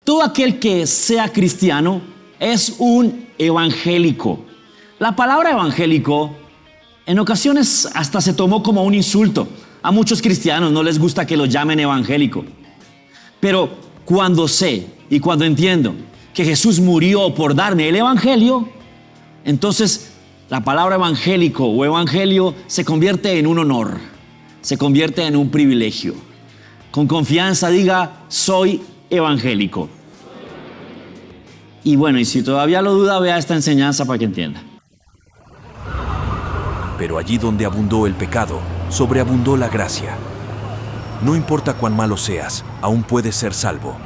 Todo aquel que sea cristiano es un evangélico. La palabra evangélico en ocasiones hasta se tomó como un insulto. A muchos cristianos no les gusta que lo llamen evangélico. Pero cuando sé y cuando entiendo que Jesús murió por darme el evangelio, entonces la palabra evangélico o evangelio se convierte en un honor, se convierte en un privilegio. Con confianza diga, soy evangélico. Y bueno, y si todavía lo duda, vea esta enseñanza para que entienda. Pero allí donde abundó el pecado, sobreabundó la gracia. No importa cuán malo seas, aún puedes ser salvo.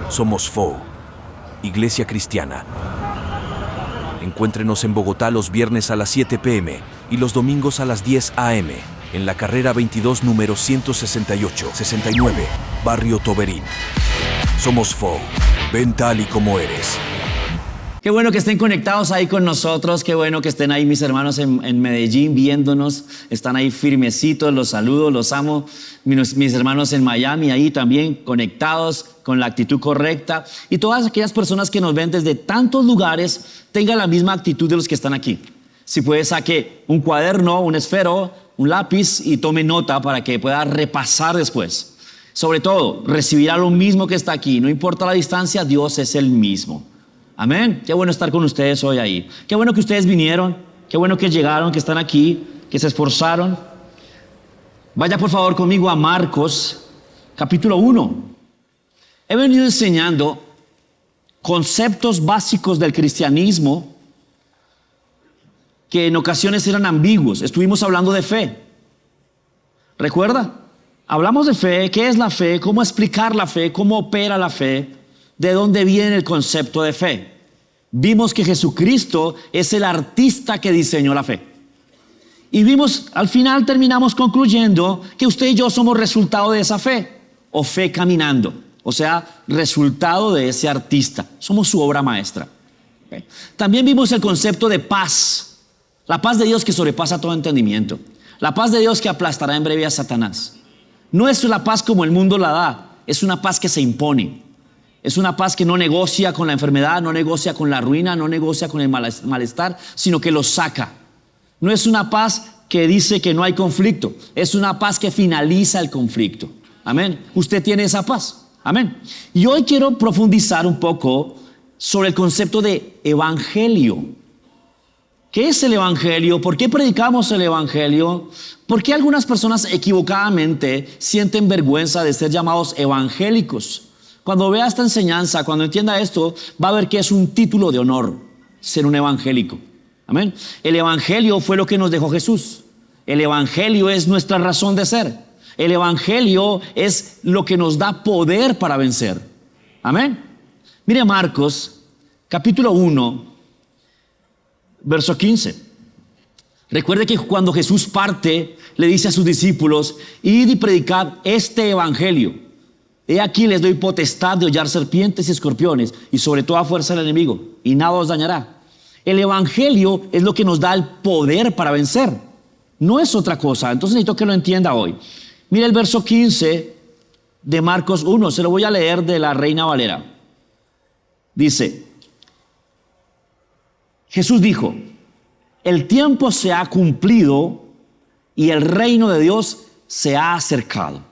Somos FOU, Iglesia Cristiana. Encuéntrenos en Bogotá los viernes a las 7 p.m. y los domingos a las 10 a.m. en la carrera 22, número 168-69, Barrio Toberín. Somos FOU, ven tal y como eres. Qué bueno que estén conectados ahí con nosotros, qué bueno que estén ahí mis hermanos en Medellín viéndonos, están ahí firmecitos, los saludo, los amo. Mis hermanos en Miami ahí también conectados con la actitud correcta. Y todas aquellas personas que nos ven desde tantos lugares tengan la misma actitud de los que están aquí. Si puede, saque un cuaderno, un esfero, un lápiz y tome nota para que pueda repasar después. Sobre todo, recibirá lo mismo que está aquí. No importa la distancia, Dios es el mismo. Amén. Qué bueno estar con ustedes hoy ahí. Qué bueno que ustedes vinieron. Qué bueno que llegaron, que están aquí, que se esforzaron. Vaya por favor conmigo a Marcos, capítulo 1. He venido enseñando conceptos básicos del cristianismo que en ocasiones eran ambiguos. Estuvimos hablando de fe. ¿Recuerda? Hablamos de fe, qué es la fe, cómo explicar la fe, cómo opera la fe, de dónde viene el concepto de fe. Vimos que Jesucristo es el artista que diseñó la fe. Y vimos, al final terminamos concluyendo que usted y yo somos resultado de esa fe, o fe caminando, o sea, resultado de ese artista. Somos su obra maestra. También vimos el concepto de paz, la paz de Dios que sobrepasa todo entendimiento, la paz de Dios que aplastará en breve a Satanás. No es la paz como el mundo la da, es una paz que se impone. Es una paz que no negocia con la enfermedad, no negocia con la ruina, no negocia con el malestar, sino que lo saca. No es una paz que dice que no hay conflicto, es una paz que finaliza el conflicto. Amén. Usted tiene esa paz. Amén. Y hoy quiero profundizar un poco sobre el concepto de evangelio. ¿Qué es el evangelio? ¿Por qué predicamos el evangelio? ¿Por qué algunas personas equivocadamente sienten vergüenza de ser llamados evangélicos? Cuando vea esta enseñanza, cuando entienda esto, va a ver que es un título de honor ser un evangélico. Amén. El evangelio fue lo que nos dejó Jesús. El evangelio es nuestra razón de ser. El evangelio es lo que nos da poder para vencer. Amén. Mire Marcos, capítulo 1, verso 15. Recuerde que cuando Jesús parte, le dice a sus discípulos, id y predicad este evangelio. He aquí les doy potestad de hollar serpientes y escorpiones y sobre toda fuerza del enemigo, y nada os dañará. El evangelio es lo que nos da el poder para vencer. No es otra cosa. Entonces necesito que lo entienda hoy. Mire el verso 15 de Marcos 1. Se lo voy a leer de la Reina Valera. Dice, Jesús dijo, el tiempo se ha cumplido y el reino de Dios se ha acercado.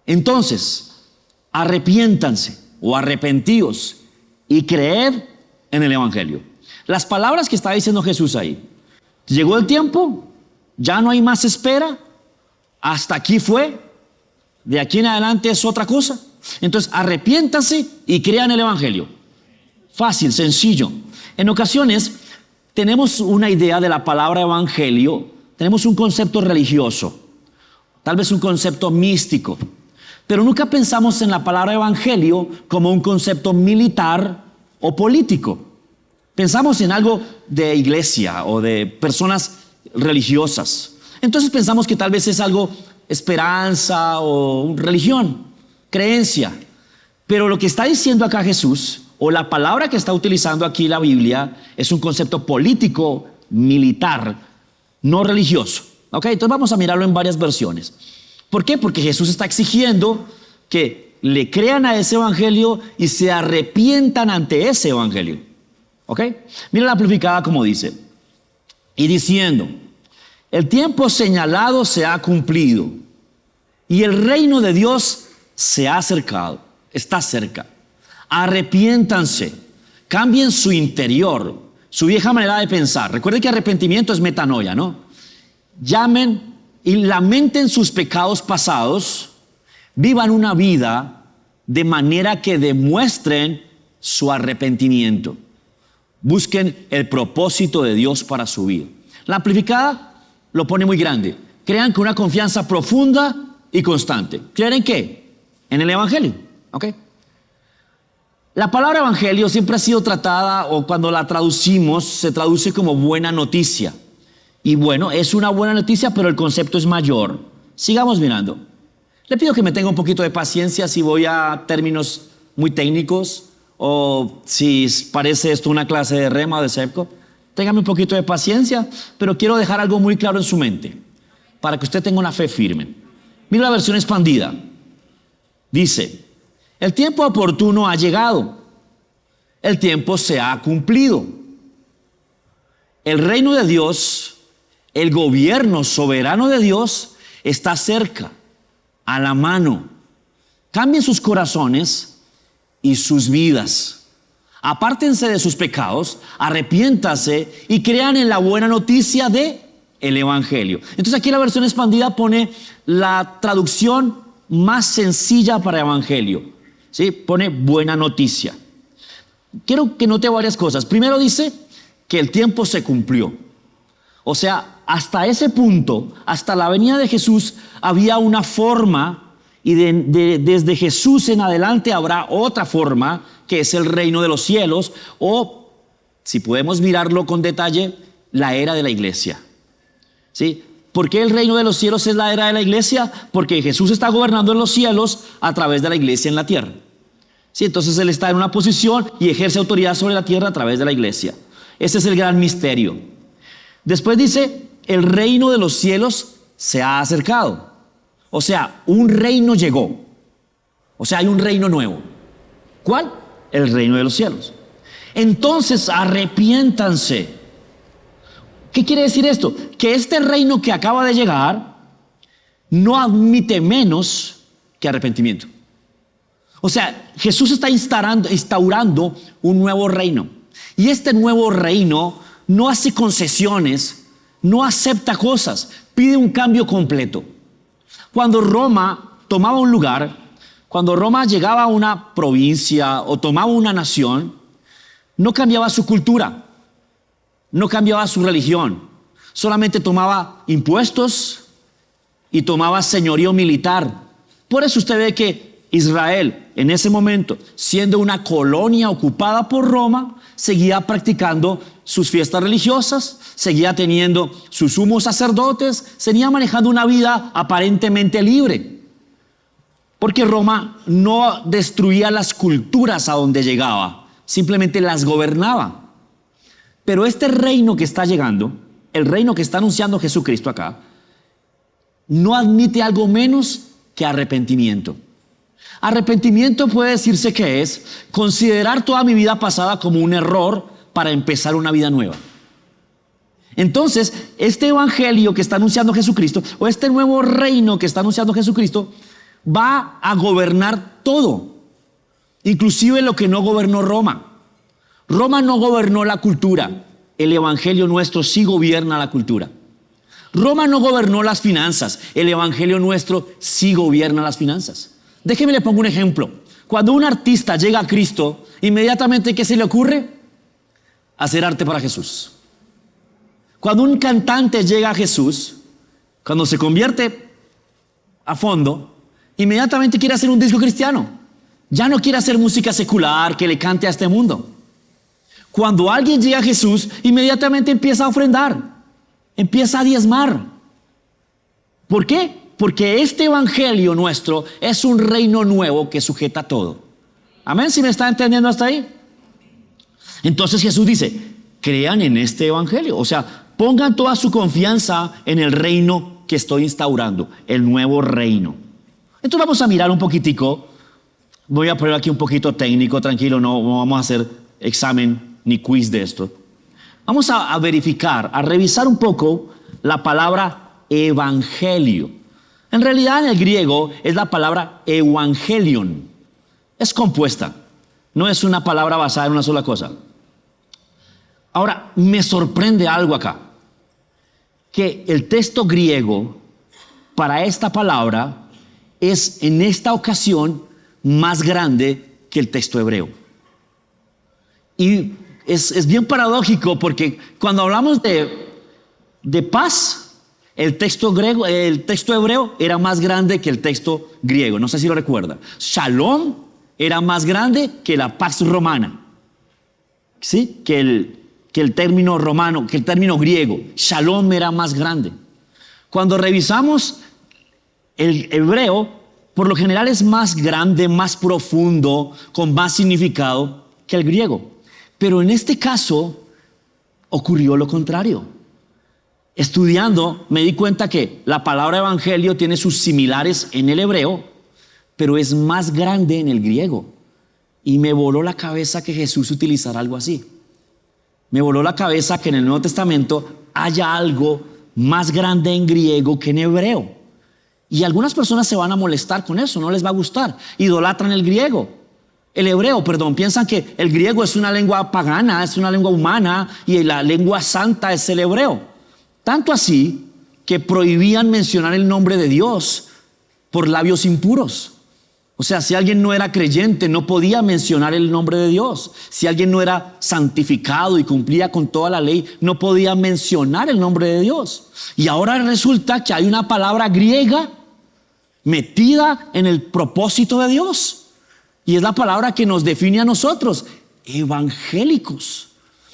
Entonces, arrepiéntanse o arrepentíos y creed en el evangelio. Las palabras que está diciendo Jesús ahí. Llegó el tiempo, ya no hay más espera, hasta aquí fue, de aquí en adelante es otra cosa. Entonces, arrepiéntanse y crean el evangelio. Fácil, sencillo. En ocasiones tenemos una idea de la palabra evangelio, tenemos un concepto religioso, tal vez un concepto místico. Pero nunca pensamos en la palabra evangelio como un concepto militar o político. Pensamos en algo de iglesia o de personas religiosas. Entonces pensamos que tal vez es algo esperanza o religión, creencia. Pero lo que está diciendo acá Jesús, o la palabra que está utilizando aquí la Biblia, es un concepto político, militar, no religioso. ¿Ok? Entonces vamos a mirarlo en varias versiones. ¿Por qué? Porque Jesús está exigiendo que le crean a ese evangelio y se arrepientan ante ese evangelio. ¿Ok? Mira la amplificada como dice. Y diciendo, el tiempo señalado se ha cumplido y el reino de Dios se ha acercado, está cerca. Arrepiéntanse, cambien su interior, su vieja manera de pensar. Recuerden que arrepentimiento es metanoia, ¿no? Llamen y lamenten sus pecados pasados, vivan una vida de manera que demuestren su arrepentimiento. Busquen el propósito de Dios para su vida. La amplificada lo pone muy grande. Crean con una confianza profunda y constante. ¿Creer en qué? En el evangelio. ¿Ok? La palabra evangelio siempre ha sido tratada, o cuando la traducimos, se traduce como buena noticia. Y bueno, es una buena noticia, pero el concepto es mayor. Sigamos mirando. Le pido que me tenga un poquito de paciencia si voy a términos muy técnicos, o si parece esto una clase de rema o de SEPCO. Téngame un poquito de paciencia, pero quiero dejar algo muy claro en su mente, para que usted tenga una fe firme. Mira la versión expandida. Dice, el tiempo oportuno ha llegado, el tiempo se ha cumplido. El reino de Dios, el gobierno soberano de Dios está cerca, a la mano. Cambien sus corazones y sus vidas. Apártense de sus pecados, arrepiéntase y crean en la buena noticia de el evangelio. Entonces aquí la versión expandida pone la traducción más sencilla para evangelio. ¿Sí? Pone buena noticia. Quiero que note varias cosas. Primero dice que el tiempo se cumplió. O sea, hasta ese punto, hasta la venida de Jesús, había una forma, y desde Jesús en adelante habrá otra forma, que es el reino de los cielos, o, si podemos mirarlo con detalle, la era de la iglesia. ¿Sí? ¿Por qué el reino de los cielos es la era de la iglesia? Porque Jesús está gobernando en los cielos a través de la iglesia en la tierra. ¿Sí? Entonces Él está en una posición y ejerce autoridad sobre la tierra a través de la iglesia. Ese es el gran misterio. Después dice, el reino de los cielos se ha acercado. O sea, un reino llegó. O sea, hay un reino nuevo. ¿Cuál? El reino de los cielos. Entonces, arrepiéntanse. ¿Qué quiere decir esto? Que este reino que acaba de llegar no admite menos que arrepentimiento. O sea, Jesús está instaurando un nuevo reino. Y este nuevo reino no hace concesiones, no acepta cosas, pide un cambio completo. Cuando Roma tomaba un lugar, cuando Roma llegaba a una provincia o tomaba una nación, no cambiaba su cultura, no cambiaba su religión, solamente tomaba impuestos y tomaba señorío militar. Por eso usted ve que Israel, en ese momento, siendo una colonia ocupada por Roma, seguía practicando sus fiestas religiosas, seguía teniendo sus sumos sacerdotes, seguía manejando una vida aparentemente libre. Porque Roma no destruía las culturas a donde llegaba, simplemente las gobernaba. Pero este reino que está llegando, el reino que está anunciando Jesucristo acá, no admite algo menos que arrepentimiento. Arrepentimiento puede decirse que es considerar toda mi vida pasada como un error para empezar una vida nueva. Entonces, este evangelio que está anunciando Jesucristo, o este nuevo reino que está anunciando Jesucristo, va a gobernar todo, inclusive lo que no gobernó Roma. Roma no gobernó la cultura, el evangelio nuestro sí gobierna la cultura. Roma no gobernó las finanzas, el evangelio nuestro sí gobierna las finanzas. Déjeme le pongo un ejemplo. Cuando un artista llega a Cristo, inmediatamente ¿qué se le ocurre? Hacer arte para Jesús. Cuando un cantante llega a Jesús, cuando se convierte a fondo, inmediatamente quiere hacer un disco cristiano. Ya no quiere hacer música secular que le cante a este mundo. Cuando alguien llega a Jesús, inmediatamente empieza a ofrendar, empieza a diezmar. ¿Por qué? Porque este evangelio nuestro es un reino nuevo que sujeta todo. Amén, ¿si me está entendiendo hasta ahí? Entonces Jesús dice, crean en este evangelio. O sea, pongan toda su confianza en el reino que estoy instaurando, el nuevo reino. Entonces vamos a mirar un poquitico. Voy a poner aquí un poquito técnico, tranquilo, no vamos a hacer examen ni quiz de esto. Vamos a verificar, a revisar un poco la palabra evangelio. En realidad en el griego es la palabra evangelion. Es compuesta, no es una palabra basada en una sola cosa. Ahora, me sorprende algo acá, que el texto griego para esta palabra es en esta ocasión más grande que el texto hebreo. Y es bien paradójico porque cuando hablamos de paz, el texto hebreo era más grande que el texto griego. No sé si lo recuerda. Shalom era más grande que la paz romana. ¿Sí? Que el término romano, que el término griego. Shalom era más grande. Cuando revisamos el hebreo, por lo general es más grande, más profundo, con más significado que el griego. Pero en este caso ocurrió lo contrario. Estudiando me di cuenta que la palabra evangelio tiene sus similares en el hebreo, pero es más grande en el griego. Y me voló la cabeza que Jesús utilizara algo así. Me voló la cabeza que en el Nuevo Testamento haya algo más grande en griego que en hebreo. Y algunas personas se van a molestar con eso, no les va a gustar. Idolatran el hebreo, piensan que el griego es una lengua pagana, es una lengua humana y la lengua santa es el hebreo. Tanto así que prohibían mencionar el nombre de Dios por labios impuros. O sea, si alguien no era creyente, no podía mencionar el nombre de Dios. Si alguien no era santificado y cumplía con toda la ley, no podía mencionar el nombre de Dios. Y ahora resulta que hay una palabra griega metida en el propósito de Dios. Y es la palabra que nos define a nosotros, evangélicos.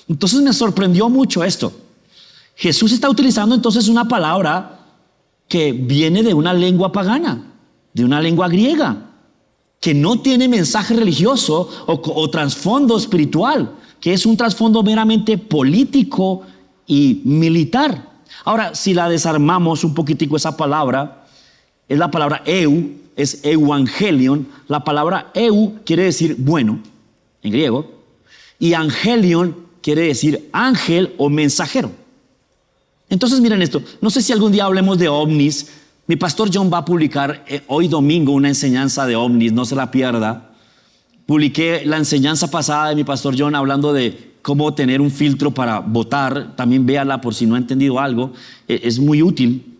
Entonces me sorprendió mucho esto. Jesús está utilizando entonces una palabra que viene de una lengua pagana, de una lengua griega, que no tiene mensaje religioso o trasfondo espiritual, que es un trasfondo meramente político y militar. Ahora, si la desarmamos un poquitico esa palabra, es la palabra es evangelion. La palabra quiere decir bueno, en griego, y angelion quiere decir ángel o mensajero. Entonces miren esto, no sé si algún día hablemos de ovnis. Mi pastor John va a publicar hoy domingo una enseñanza de ovnis, no se la pierda. Publiqué la enseñanza pasada de mi pastor John hablando de cómo tener un filtro para votar. También véala por si no ha entendido algo, es muy útil.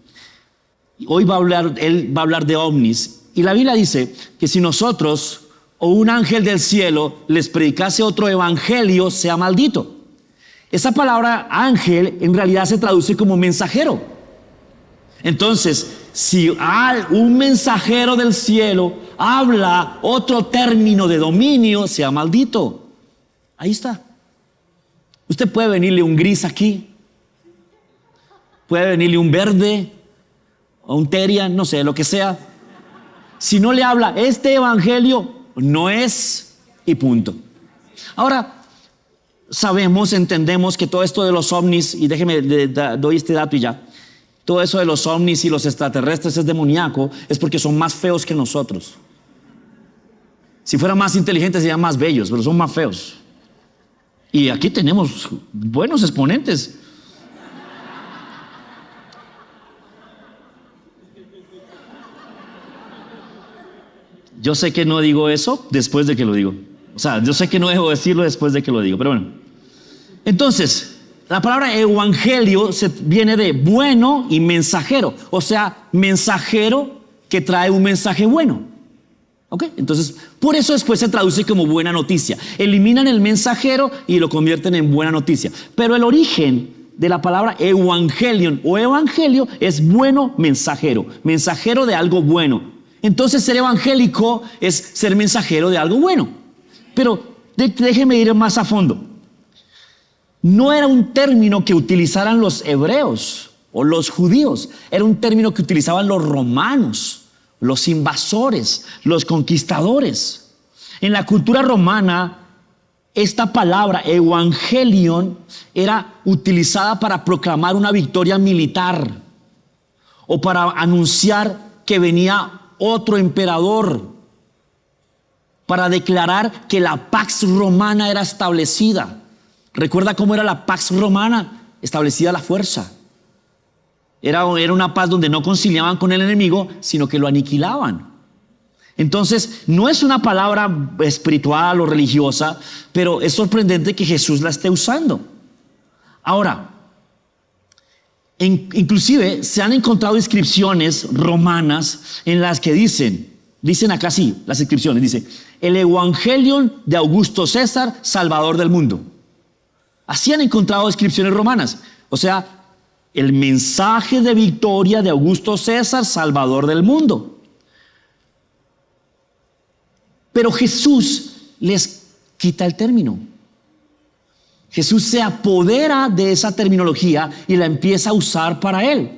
Hoy él va a hablar de ovnis. Y la Biblia dice que si nosotros o un ángel del cielo les predicase otro evangelio, sea maldito. Esa palabra ángel en realidad se traduce como mensajero. Entonces, si un mensajero del cielo habla otro término de dominio, sea maldito. Ahí está. Usted puede venirle un gris aquí, puede venirle un verde o un terian, no sé, lo que sea. Si no le habla, este evangelio no es, y punto. Ahora, entendemos que todo esto de los ovnis, y déjeme, doy este dato y ya. Todo eso de los ovnis y los extraterrestres es demoníaco, es porque son más feos que nosotros. Si fueran más inteligentes serían más bellos, pero son más feos. Y aquí tenemos buenos exponentes. Yo sé que no digo eso después de que lo digo. O sea, yo sé que no debo decirlo después de que lo digo, pero bueno. Entonces, la palabra evangelio viene de bueno y mensajero. O sea, mensajero que trae un mensaje bueno. ¿Ok? Entonces, por eso después se traduce como buena noticia. Eliminan el mensajero y lo convierten en buena noticia. Pero el origen de la palabra evangelion o evangelio es bueno mensajero. Mensajero de algo bueno. Entonces ser evangélico es ser mensajero de algo bueno. Pero déjeme ir más a fondo. No era un término que utilizaran los hebreos o los judíos. Era un término que utilizaban los romanos, los invasores, los conquistadores. En la cultura romana, esta palabra evangelion era utilizada para proclamar una victoria militar o para anunciar que venía otro emperador para declarar que la Pax Romana era establecida. ¿Recuerda cómo era la Pax Romana? Establecida a la fuerza. Era una paz donde no conciliaban con el enemigo, sino que lo aniquilaban. Entonces, no es una palabra espiritual o religiosa, pero es sorprendente que Jesús la esté usando. Ahora, inclusive se han encontrado inscripciones romanas en las que dicen acá sí, las inscripciones, dice, el Evangelion de Augusto César, Salvador del mundo. Así han encontrado inscripciones romanas. O sea, el mensaje de victoria de Augusto César, Salvador del mundo. Pero Jesús les quita el término. Jesús se apodera de esa terminología y la empieza a usar para él.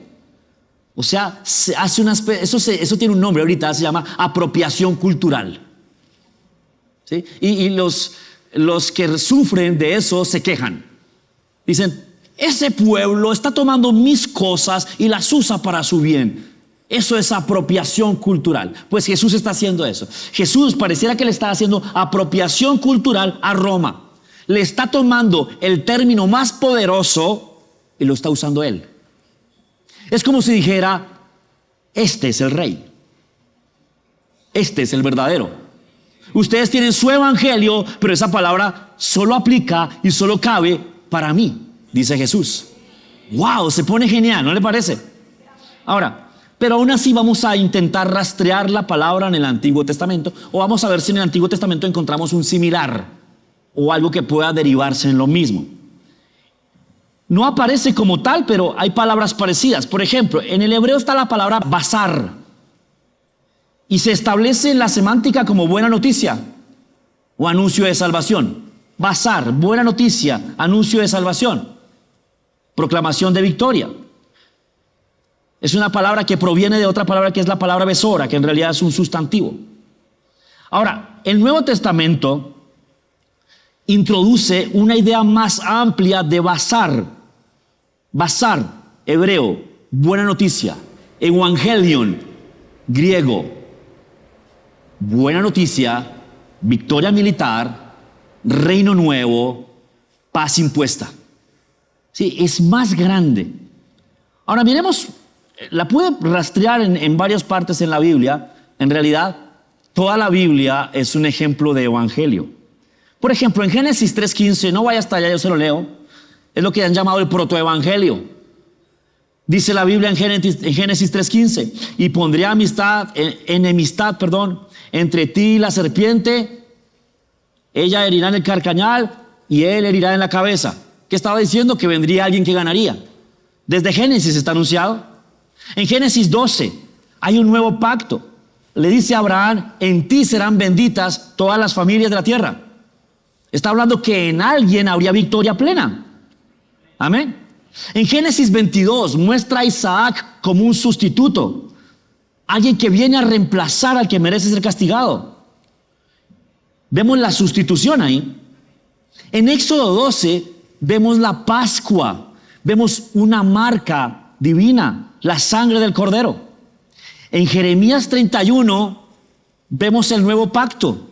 O sea, se hace eso tiene un nombre ahorita, se llama apropiación cultural. ¿Sí? Y los que sufren de eso se quejan. Dicen, ese pueblo está tomando mis cosas y las usa para su bien. Eso es apropiación cultural. Pues Jesús está haciendo eso. Jesús pareciera que le está haciendo apropiación cultural a Roma. Le está tomando el término más poderoso y lo está usando él. Es como si dijera, este es el rey. Este es el verdadero. Ustedes tienen su evangelio, pero esa palabra solo aplica y solo cabe para mí, dice Jesús. ¡Wow! Se pone genial, ¿no le parece? Ahora, pero aún así vamos a intentar rastrear la palabra en el Antiguo Testamento, o vamos a ver si en el Antiguo Testamento encontramos un similar o algo que pueda derivarse en lo mismo. No aparece como tal, pero hay palabras parecidas. Por ejemplo, en el hebreo está la palabra basar y se establece en la semántica como buena noticia o anuncio de salvación. Basar, buena noticia, anuncio de salvación, proclamación de victoria. Es una palabra que proviene de otra palabra que es la palabra besora, que en realidad es un sustantivo. Ahora, el Nuevo Testamento introduce una idea más amplia de basar. Basar, hebreo, buena noticia. Evangelion, griego, buena noticia, victoria militar, reino nuevo, paz impuesta. Sí, es más grande. Ahora miremos, la puede rastrear en varias partes en la Biblia. En realidad, toda la Biblia es un ejemplo de evangelio. Por ejemplo, en Génesis 3:15, no vaya hasta allá, yo se lo leo. Es lo que han llamado el protoevangelio. Dice la Biblia en Génesis 3:15, y pondré enemistad entre ti y la serpiente. Ella herirá en el carcañal y él herirá en la cabeza. ¿Qué estaba diciendo? Que vendría alguien que ganaría. Desde Génesis está anunciado. En Génesis 12 hay un nuevo pacto. Le dice a Abraham, en ti serán benditas todas las familias de la tierra. Está hablando que en alguien habría victoria plena. Amén. En Génesis 22 muestra a Isaac como un sustituto. Alguien que viene a reemplazar al que merece ser castigado. Vemos la sustitución ahí. En Éxodo 12 vemos la Pascua. Vemos una marca divina, la sangre del Cordero. En Jeremías 31 vemos el nuevo pacto.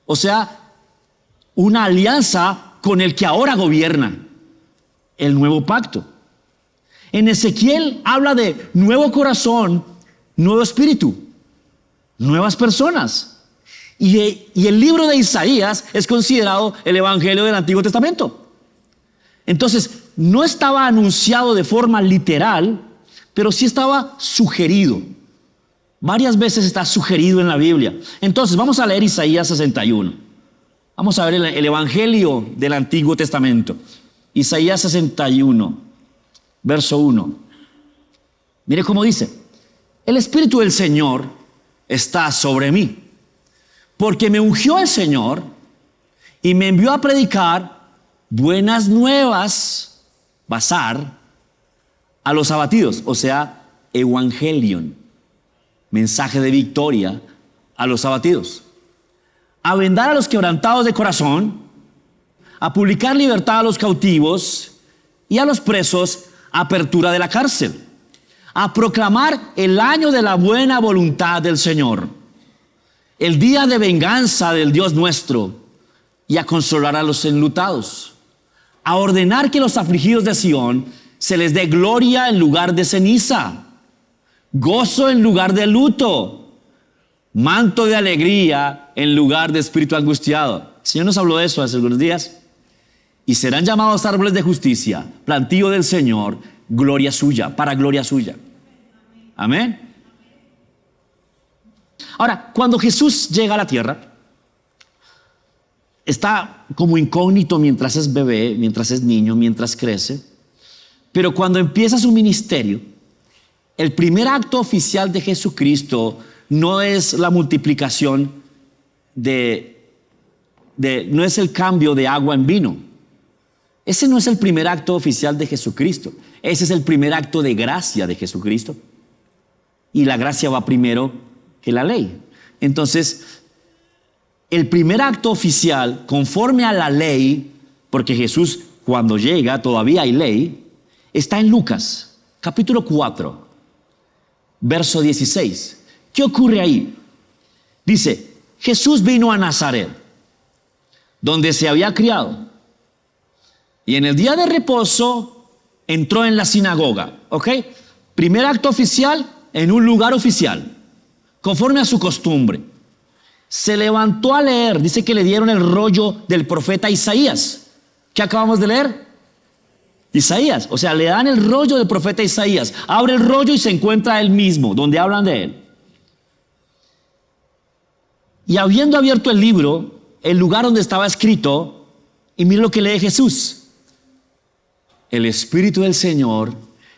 O sea, una alianza con el que ahora gobierna. El nuevo pacto. En Ezequiel habla de nuevo corazón, nuevo espíritu, nuevas personas. Y el libro de Isaías es considerado el evangelio del Antiguo Testamento. Entonces, no estaba anunciado de forma literal, pero sí estaba sugerido. Varias veces está sugerido en la Biblia. Entonces, vamos a leer Isaías 61. Vamos a ver el evangelio del Antiguo Testamento. Isaías 61, verso 1. Mire cómo dice: el Espíritu del Señor está sobre mí, porque me ungió el Señor y me envió a predicar buenas nuevas, basar, a los abatidos, o sea, evangelion, mensaje de victoria a los abatidos, a vendar a los quebrantados de corazón, a publicar libertad a los cautivos y a los presos, apertura de la cárcel, a proclamar el año de la buena voluntad del Señor, el día de venganza del Dios nuestro, y a consolar a los enlutados, a ordenar que los afligidos de Sión se les dé gloria en lugar de ceniza, gozo en lugar de luto, manto de alegría en lugar de espíritu angustiado. El Señor nos habló de eso hace algunos días. Y serán llamados árboles de justicia, plantío del Señor, gloria suya, para gloria suya. Amén. Ahora, cuando Jesús llega a la tierra, está como incógnito mientras es bebé, mientras es niño, mientras crece. Pero cuando empieza su ministerio, el primer acto oficial de Jesucristo no es la multiplicación no es el cambio de agua en vino. Ese no es el primer acto oficial de Jesucristo. Ese es el primer acto de gracia de Jesucristo. Y la gracia va primero que la ley. Entonces, el primer acto oficial, conforme a la ley, porque Jesús cuando llega todavía hay ley, está en Lucas, capítulo 4, verso 16. ¿Qué ocurre ahí? Dice, Jesús vino a Nazaret, donde se había criado. Y en el día de reposo entró en la sinagoga, ¿ok? Primer acto oficial en un lugar oficial, conforme a su costumbre. Se levantó a leer, dice que le dieron el rollo del profeta Isaías. ¿Qué acabamos de leer? Isaías, o sea, le dan el rollo del profeta Isaías. Abre el rollo y se encuentra él mismo, donde hablan de él. Y habiendo abierto el libro, el lugar donde estaba escrito, y mira lo que lee Jesús. El Espíritu del Señor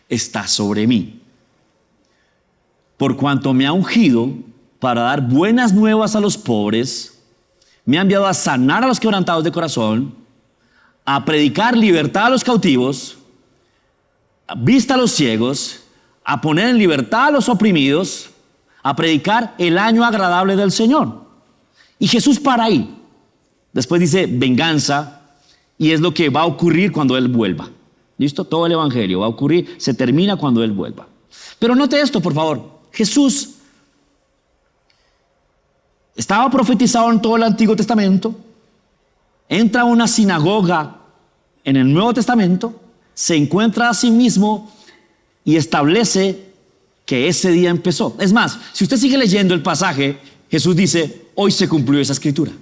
está sobre mí, por cuanto me ha ungido para dar buenas nuevas a los pobres, me ha enviado a sanar a los quebrantados de corazón, a predicar libertad a los cautivos, vista a los ciegos, a poner en libertad a los oprimidos, a predicar el año agradable del Señor. Y Jesús para ahí. Después dice venganza, y es lo que va a ocurrir cuando Él vuelva. ¿Listo? Todo el evangelio va a ocurrir, se termina cuando Él vuelva. Pero note esto, por favor. Jesús estaba profetizado en todo el Antiguo Testamento, entra a una sinagoga en el Nuevo Testamento, se encuentra a sí mismo y establece que ese día empezó. Es más, si usted sigue leyendo el pasaje, Jesús dice, hoy se cumplió esa escritura.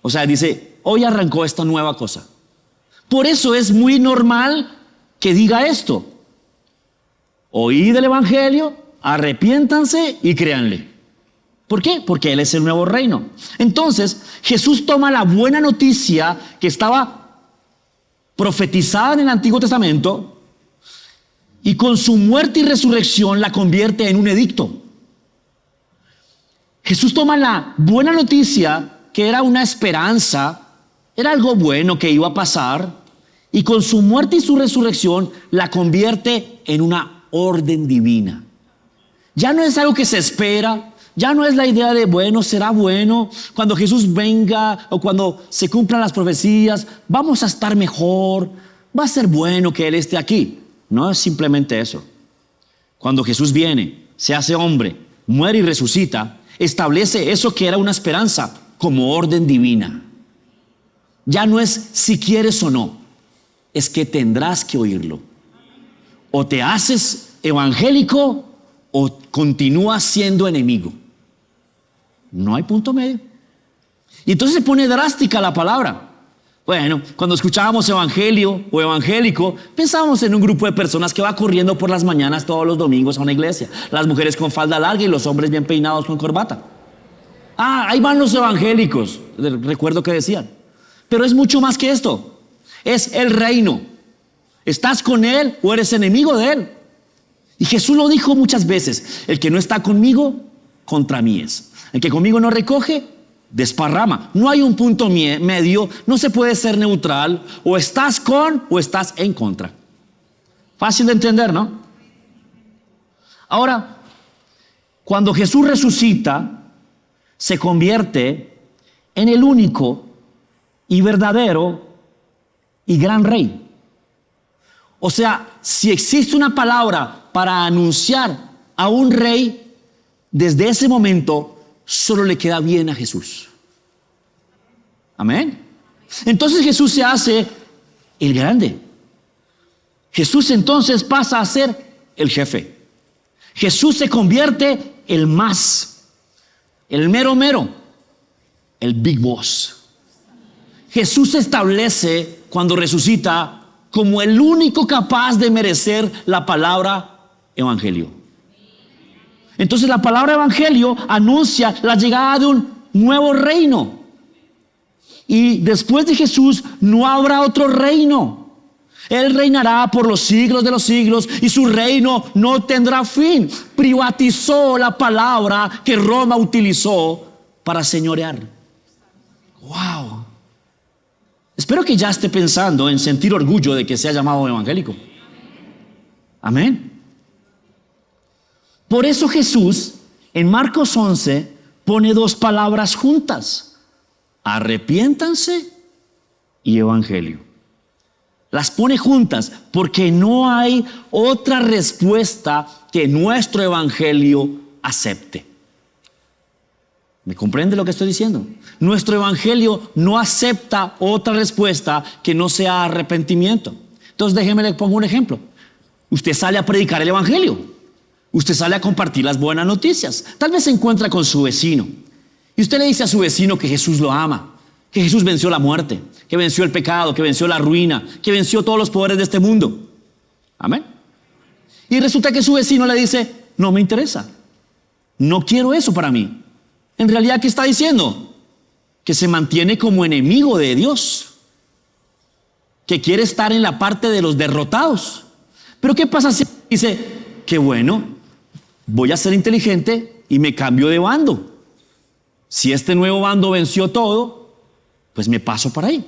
O sea, dice, hoy arrancó esta nueva cosa. Por eso es muy normal que diga esto. Oíd el evangelio, arrepiéntanse y créanle. ¿Por qué? Porque Él es el nuevo reino. Entonces, Jesús toma la buena noticia que estaba profetizada en el Antiguo Testamento y con su muerte y resurrección la convierte en un edicto. Jesús toma la buena noticia que era una esperanza, era algo bueno que iba a pasar, y con su muerte y su resurrección la convierte en una orden divina. Ya no es algo que se espera, ya no es la idea de bueno, será bueno, cuando Jesús venga o cuando se cumplan las profecías, vamos a estar mejor, va a ser bueno que Él esté aquí. No es simplemente eso. Cuando Jesús viene, se hace hombre, muere y resucita, establece eso que era una esperanza como orden divina. Ya no es si quieres o no, es que tendrás que oírlo. O te haces evangélico o continúas siendo enemigo. No hay punto medio. Y entonces se pone drástica la palabra. Bueno, cuando escuchábamos evangelio o evangélico, pensábamos en un grupo de personas que va corriendo por las mañanas todos los domingos a una iglesia. Las mujeres con falda larga y los hombres bien peinados con corbata. Ah, ahí van los evangélicos. Recuerdo que decían. Pero es mucho más que esto. Es el reino. ¿Estás con Él o eres enemigo de Él? Y Jesús lo dijo muchas veces. El que no está conmigo, contra mí es. El que conmigo no recoge, desparrama. No hay un punto medio. No se puede ser neutral. O estás con o estás en contra. Fácil de entender, ¿no? Ahora, cuando Jesús resucita, se convierte en el único y verdadero y gran rey. O sea, si existe una palabra para anunciar a un rey, desde ese momento solo le queda bien a Jesús. Amén. Entonces Jesús se hace el grande. Jesús entonces pasa a ser el jefe. Jesús se convierte el más, el mero mero, el big boss. Jesús se establece cuando resucita como el único capaz de merecer la palabra evangelio. Entonces la palabra evangelio anuncia la llegada de un nuevo reino. Y después de Jesús no habrá otro reino. Él reinará por los siglos de los siglos y su reino no tendrá fin. Privatizó la palabra que Roma utilizó para señorear. ¡Wow! Espero que ya esté pensando en sentir orgullo de que sea llamado evangélico. Amén. Por eso Jesús en Marcos 11 pone dos palabras juntas: arrepiéntanse y evangelio. Las pone juntas porque no hay otra respuesta que nuestro evangelio acepte. ¿Me comprende lo que estoy diciendo? Nuestro evangelio no acepta otra respuesta que no sea arrepentimiento. Entonces déjeme le pongo un ejemplo. Usted sale a predicar el evangelio. Usted sale a compartir las buenas noticias. Tal vez se encuentra con su vecino y usted le dice a su vecino que Jesús lo ama, que Jesús venció la muerte, que venció el pecado, que venció la ruina, que venció todos los poderes de este mundo. Amén. Y resulta que su vecino le dice: no me interesa, no quiero eso para mí. En realidad, ¿qué está diciendo? Que se mantiene como enemigo de Dios, que quiere estar en la parte de los derrotados. Pero ¿qué pasa si dice: qué bueno, voy a ser inteligente y me cambio de bando? Si este nuevo bando venció todo, pues me paso para ahí.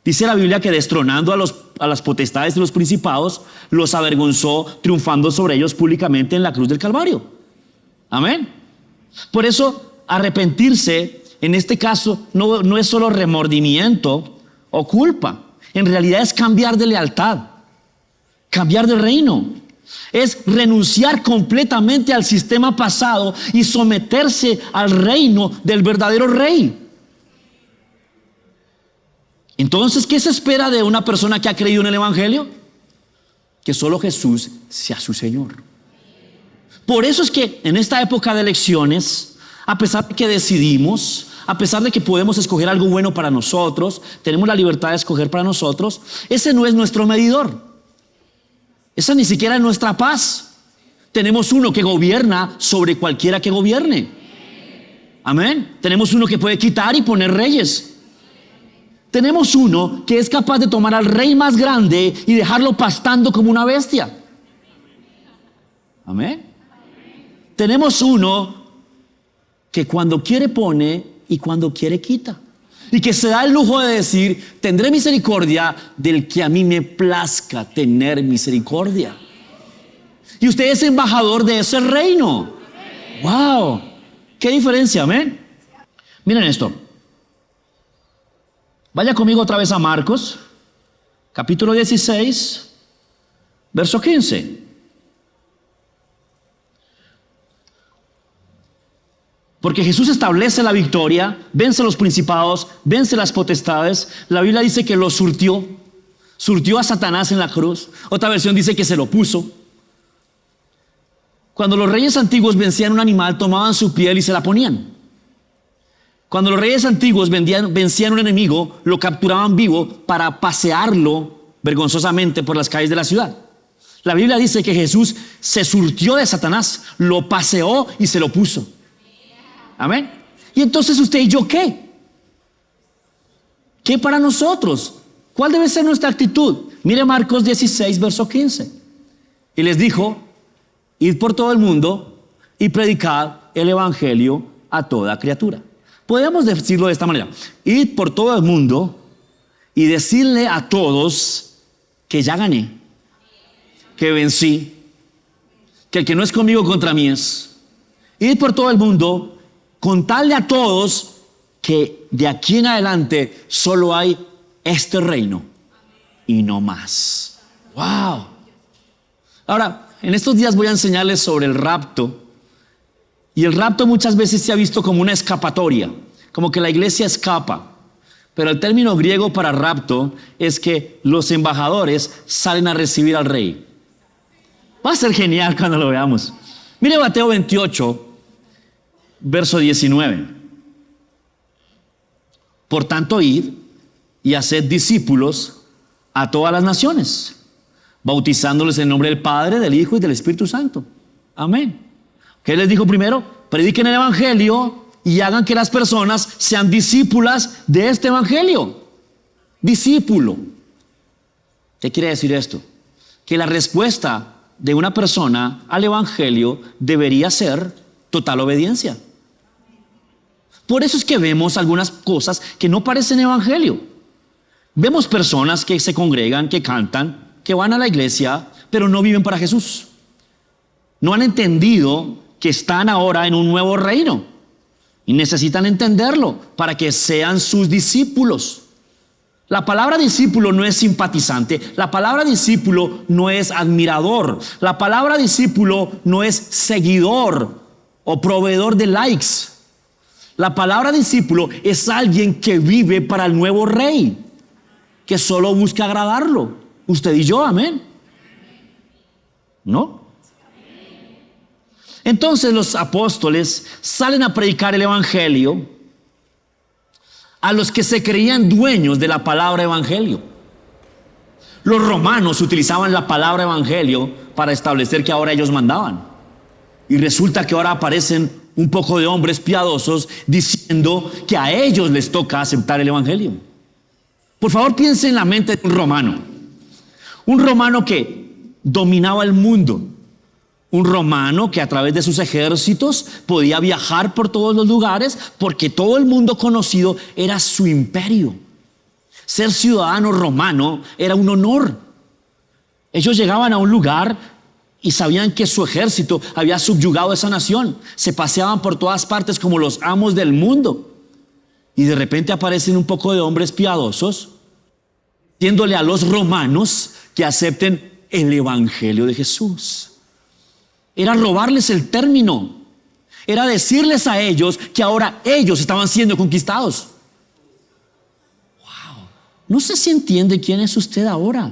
Dice la Biblia que destronando a las potestades de los principados, los avergonzó, triunfando sobre ellos públicamente en la cruz del Calvario. Amén. Por eso arrepentirse en este caso no es solo remordimiento o culpa. En realidad es cambiar de lealtad, cambiar de reino. Es renunciar completamente al sistema pasado y someterse al reino del verdadero rey. Entonces, ¿qué se espera de una persona que ha creído en el evangelio? Que solo Jesús sea su Señor. Por eso es que en esta época de elecciones, a pesar de que decidimos, a pesar de que podemos escoger algo bueno para nosotros, tenemos la libertad de escoger para nosotros, ese no es nuestro medidor. Esa ni siquiera es nuestra paz. Tenemos uno que gobierna sobre cualquiera que gobierne. Amén. Tenemos uno que puede quitar y poner reyes. Tenemos uno que es capaz de tomar al rey más grande y dejarlo pastando como una bestia. Amén. Tenemos uno que cuando quiere pone y cuando quiere quita. Y que se da el lujo de decir: tendré misericordia del que a mí me plazca tener misericordia. Y usted es embajador de ese reino. ¡Wow! ¡Qué diferencia! Amén. Miren esto. Vaya conmigo otra vez a Marcos, capítulo 16, verso 15. Porque Jesús establece la victoria, vence los principados, vence las potestades. La Biblia dice que lo surtió a Satanás en la cruz. Otra versión dice que se lo puso. Cuando los reyes antiguos vencían un animal, tomaban su piel y se la ponían. Cuando los reyes antiguos vencían un enemigo, lo capturaban vivo para pasearlo vergonzosamente por las calles de la ciudad. La Biblia dice que Jesús se surtió de Satanás, lo paseó y se lo puso. Amén. Y entonces usted y yo, ¿qué? ¿Qué para nosotros? ¿Cuál debe ser nuestra actitud? Mire Marcos 16, verso 15. Y les dijo: id por todo el mundo y predicad el evangelio a toda criatura. Podemos decirlo de esta manera: id por todo el mundo y decirle a todos que ya gané, que vencí, que el que no es conmigo contra mí es. Id por todo el mundo, contarle a todos que de aquí en adelante solo hay este reino y no más. ¡Wow! Ahora, En estos días voy a enseñarles sobre el rapto. Y el rapto muchas veces se ha visto como una escapatoria, como que la iglesia escapa. Pero el término griego para rapto es que los embajadores salen a recibir al rey. Va a ser genial cuando lo veamos. Mire Mateo 28, verso 19. Por tanto, id y haced discípulos a todas las naciones, bautizándoles en nombre del Padre, del Hijo y del Espíritu Santo. Amén. ¿Qué les dijo primero? Prediquen el evangelio y hagan que las personas sean discípulas de este evangelio. Discípulo. ¿Qué quiere decir esto? Que la respuesta de una persona al evangelio debería ser total obediencia. Por eso es que vemos algunas cosas que no parecen evangelio. Vemos personas que se congregan, que cantan, que van a la iglesia, pero no viven para Jesús. No han entendido que están ahora en un nuevo reino y necesitan entenderlo para que sean sus discípulos. La palabra discípulo no es simpatizante, la palabra discípulo no es admirador, la palabra discípulo no es seguidor o proveedor de likes. La palabra discípulo es alguien que vive para el nuevo rey, que solo busca agradarlo. Usted y yo, amén. ¿No? Entonces los apóstoles salen a predicar el evangelio a los que se creían dueños de la palabra evangelio. Los romanos utilizaban la palabra evangelio para establecer que ahora ellos mandaban. Y resulta que ahora aparecen un poco de hombres piadosos diciendo que a ellos les toca aceptar el evangelio. Por favor, piensen en la mente de un romano. Un romano que dominaba el mundo. Un romano que a través de sus ejércitos podía viajar por todos los lugares porque todo el mundo conocido era su imperio. Ser ciudadano romano era un honor. Ellos llegaban a un lugar y sabían que su ejército había subyugado esa nación. Se paseaban por todas partes como los amos del mundo. Y de repente aparecen un poco de hombres piadosos diciéndole a los romanos que acepten el evangelio de Jesús. Era robarles el término. Era decirles a ellos que ahora ellos estaban siendo conquistados. Wow. No sé si entiende quién es usted ahora.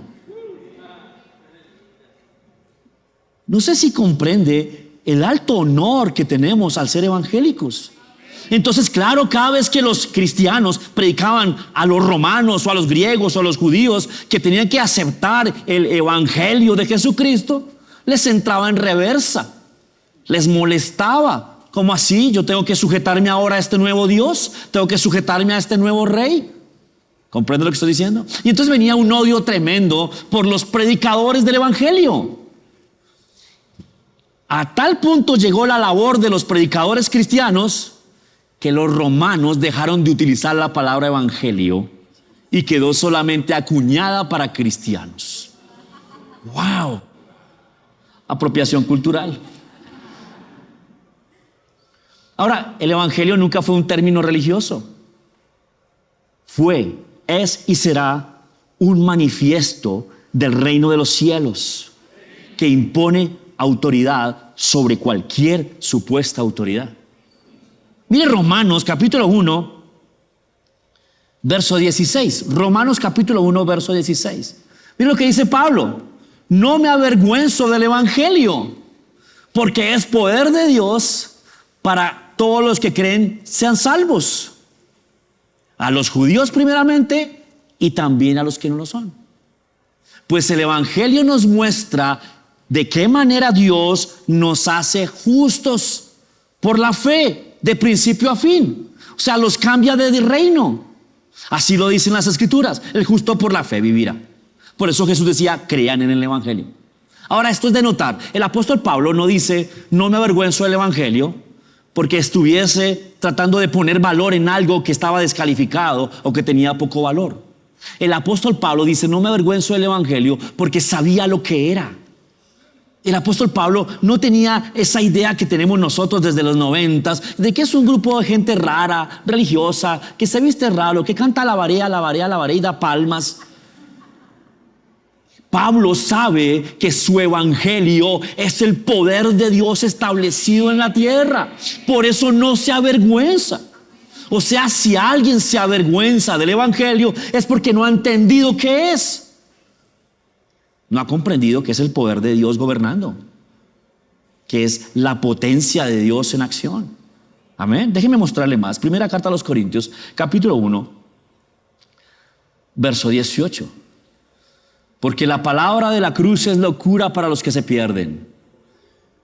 No sé si comprende el alto honor que tenemos al ser evangélicos. Entonces, claro, cada vez que los cristianos predicaban a los romanos o a los griegos o a los judíos que tenían que aceptar el evangelio de Jesucristo, les entraba en reversa, les molestaba. ¿Cómo así? Yo tengo que sujetarme ahora a este nuevo Dios, tengo que sujetarme a este nuevo rey. ¿Comprende lo que estoy diciendo? Y entonces venía un odio tremendo por los predicadores del evangelio. A tal punto llegó la labor de los predicadores cristianos que los romanos dejaron de utilizar la palabra evangelio y quedó solamente acuñada para cristianos. ¡Wow! Apropiación cultural. Ahora, el evangelio nunca fue un término religioso. Fue, es y será un manifiesto del reino de los cielos que impone autoridad sobre cualquier supuesta autoridad. Mire Romanos capítulo 1, verso 16. Romanos capítulo 1, verso 16. Mire lo que dice Pablo. No me avergüenzo del evangelio, porque es poder de Dios para todos los que creen sean salvos. A los judíos primeramente y también a los que no lo son. Pues el evangelio nos muestra de qué manera Dios nos hace justos por la fe, de principio a fin. O sea, los cambia de reino. Así lo dicen las escrituras. El justo por la fe vivirá. Por eso Jesús decía, crean en el evangelio. Ahora, esto es de notar. El apóstol Pablo no dice, no me avergüenzo del evangelio, porque estuviese tratando de poner valor en algo que estaba descalificado o que tenía poco valor. El apóstol Pablo dice, no me avergüenzo del evangelio, porque sabía lo que era. El apóstol Pablo no tenía esa idea que tenemos nosotros desde los 90s, de que es un grupo de gente rara, religiosa, que se viste raro, que canta alabaré, alabaré, alabaré y da palmas. Pablo sabe que su evangelio es el poder de Dios establecido en la tierra. Por eso no se avergüenza. O sea, si alguien se avergüenza del evangelio es porque no ha entendido qué es. No ha comprendido que es el poder de Dios gobernando, que es la potencia de Dios en acción. Amén. Déjenme mostrarle más. Primera carta a los Corintios, capítulo 1, verso 18. Porque la palabra de la cruz es locura para los que se pierden,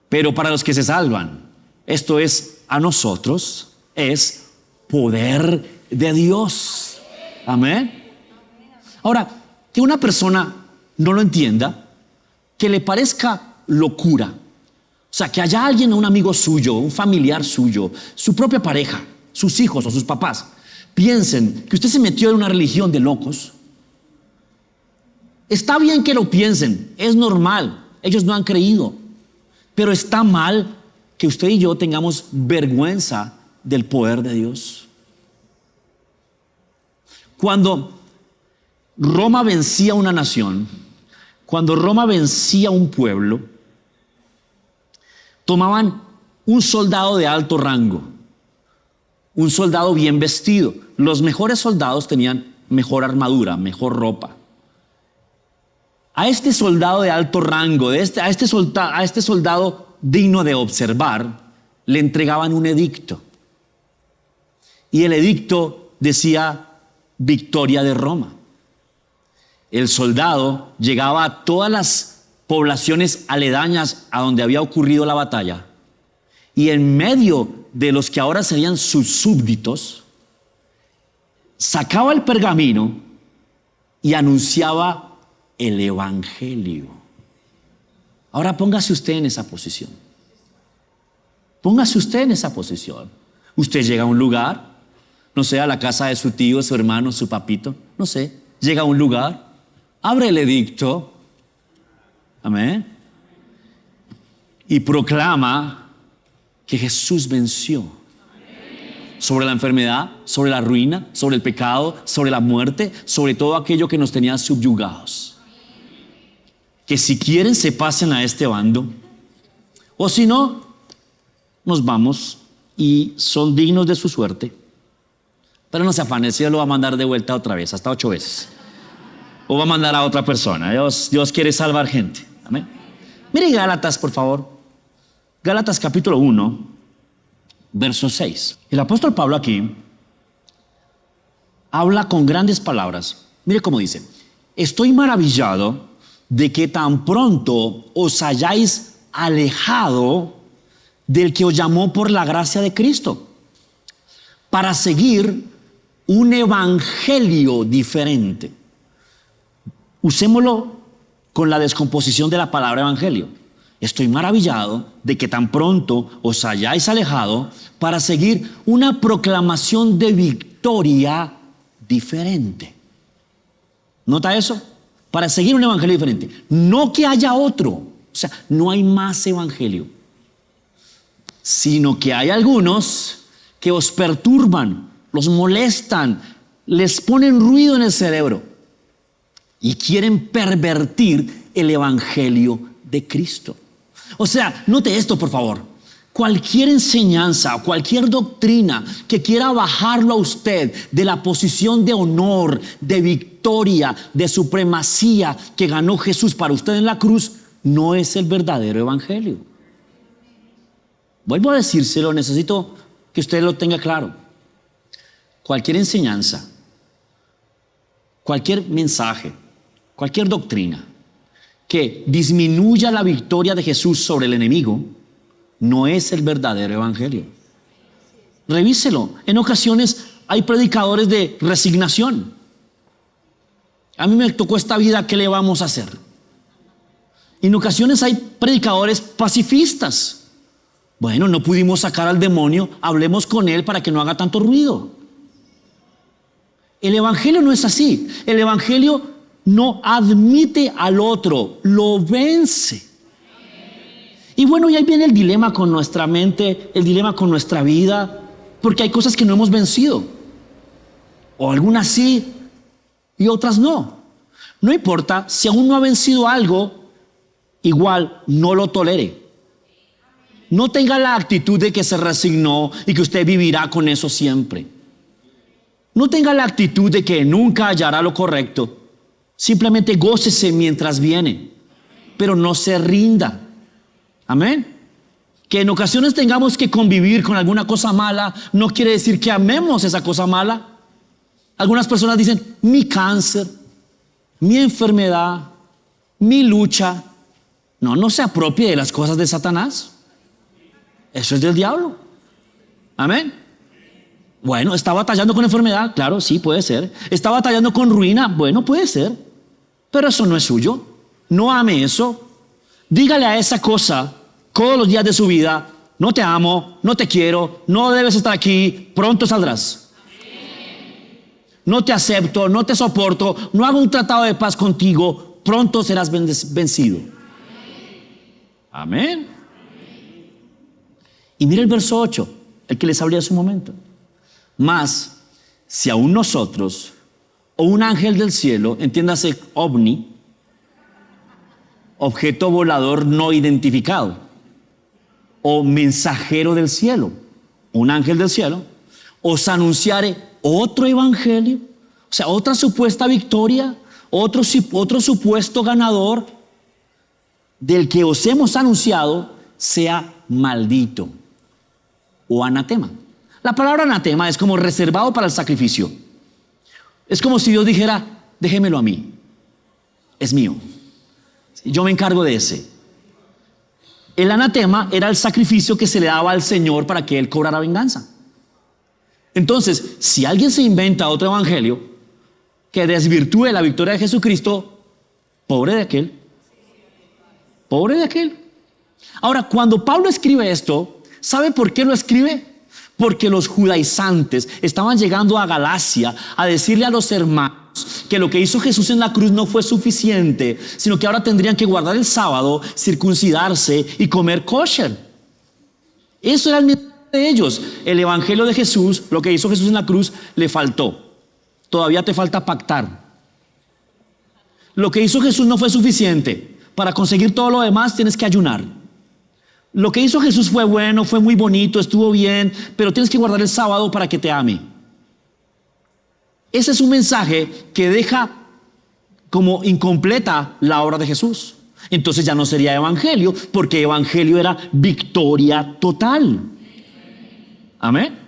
pero para los que se salvan, esto es, a nosotros, es poder de Dios. Amén. Ahora, que una persona no lo entienda, que le parezca locura, o sea, que haya alguien, un amigo suyo, un familiar suyo, su propia pareja, sus hijos o sus papás, piensen que usted se metió en una religión de locos. Está bien que lo piensen, es normal, ellos no han creído, pero está mal que usted y yo tengamos vergüenza del poder de Dios. Cuando Roma vencía una nación, cuando Roma vencía un pueblo, tomaban un soldado de alto rango, un soldado bien vestido. Los mejores soldados tenían mejor armadura, mejor ropa. A este soldado de alto rango, a este soldado digno de observar, le entregaban un edicto. Y el edicto decía victoria de Roma. El soldado llegaba a todas las poblaciones aledañas a donde había ocurrido la batalla, y en medio de los que ahora serían sus súbditos, sacaba el pergamino y anunciaba el evangelio. Ahora póngase usted en esa posición. Póngase usted en esa posición. Usted llega a un lugar, no sé, a la casa de su tío, su hermano, su papito, no sé, llega a un lugar, abre el edicto, amén, y proclama que Jesús venció sobre la enfermedad, sobre la ruina, sobre el pecado, sobre la muerte, sobre todo aquello que nos tenía subyugados. Que si quieren se pasen a este bando, o si no, nos vamos y son dignos de su suerte. Pero no se afanen, el Señor lo va a mandar de vuelta otra vez, hasta 8 veces. O va a mandar a otra persona. Dios quiere salvar gente. Amén. Mire Gálatas, por favor. Gálatas capítulo 1, verso 6. El apóstol Pablo aquí habla con grandes palabras. Mire cómo dice: estoy maravillado de que tan pronto os hayáis alejado del que os llamó por la gracia de Cristo, para seguir un evangelio diferente. Usémoslo con la descomposición de la palabra evangelio. Estoy maravillado de que tan pronto os hayáis alejado para seguir una proclamación de victoria diferente. ¿Nota eso? Para seguir un evangelio diferente. No que haya otro. O sea, no hay más evangelio. Sino que hay algunos que os perturban, los molestan, les ponen ruido en el cerebro y quieren pervertir el evangelio de Cristo. O sea, note esto, por favor. Cualquier enseñanza, cualquier doctrina que quiera bajarlo a usted de la posición de honor, de victoria, de supremacía que ganó Jesús para usted en la cruz, no es el verdadero evangelio. Vuelvo a decírselo, necesito que usted lo tenga claro. Cualquier enseñanza, cualquier mensaje, cualquier doctrina que disminuya la victoria de Jesús sobre el enemigo, no es el verdadero evangelio. Revíselo. En ocasiones hay predicadores de resignación. A mí me tocó esta vida, ¿qué le vamos a hacer? En ocasiones hay predicadores pacifistas. Bueno, no pudimos sacar al demonio, hablemos con él para que no haga tanto ruido. El evangelio no es así. El evangelio no admite al otro, lo vence. Y bueno, y ahí viene el dilema con nuestra mente, el dilema con nuestra vida, porque hay cosas que no hemos vencido, o algunas sí y otras no. No importa si aún no ha vencido algo, igual no lo tolere. No tenga la actitud de que se resignó y que usted vivirá con eso siempre. No tenga la actitud de que nunca hallará lo correcto. Simplemente gócese mientras viene, pero no se rinda. Amén. Que en ocasiones tengamos que convivir con alguna cosa mala no quiere decir que amemos esa cosa mala. Algunas personas dicen, mi cáncer, mi enfermedad, mi lucha. No se apropie de las cosas de Satanás. Eso es del diablo. Amén. Bueno, ¿está batallando con enfermedad? Claro, sí, puede ser. ¿Está batallando con ruina? Bueno, puede ser. Pero eso no es suyo. No ame eso. Dígale a esa cosa todos los días de su vida, no te amo, no te quiero, no debes estar aquí, pronto saldrás. No te acepto, no te soporto, no hago un tratado de paz contigo, pronto serás vencido. Amén. Y mire el verso 8, el que les hablé hace un momento. Mas, si aún nosotros, o un ángel del cielo, entiéndase ovni, objeto volador no identificado, o mensajero del cielo, un ángel del cielo, os anunciare otro evangelio, o sea, otra supuesta victoria, otro supuesto ganador, del que os hemos anunciado, sea maldito o anatema. La palabra anatema es como reservado para el sacrificio. Es como si Dios dijera, déjemelo a mí, es mío, yo me encargo de ese. El anatema era el sacrificio que se le daba al Señor para que Él cobrara venganza. Entonces, si alguien se inventa otro evangelio que desvirtúe la victoria de Jesucristo, pobre de aquel. Pobre de aquel. Ahora, cuando Pablo escribe esto, ¿sabe por qué lo escribe? Porque los judaizantes estaban llegando a Galacia a decirle a los hermanos que lo que hizo Jesús en la cruz no fue suficiente, sino que ahora tendrían que guardar el sábado, circuncidarse y comer kosher. Eso era el mensaje de ellos. El evangelio de Jesús, lo que hizo Jesús en la cruz, le faltó. Todavía te falta pactar. Lo que hizo Jesús no fue suficiente. Para conseguir todo lo demás tienes que ayunar. Lo que hizo Jesús fue bueno, fue muy bonito, estuvo bien, pero tienes que guardar el sábado para que te ame. Ese es un mensaje que deja como incompleta la obra de Jesús. Entonces ya no sería evangelio, porque evangelio era victoria total. Amén.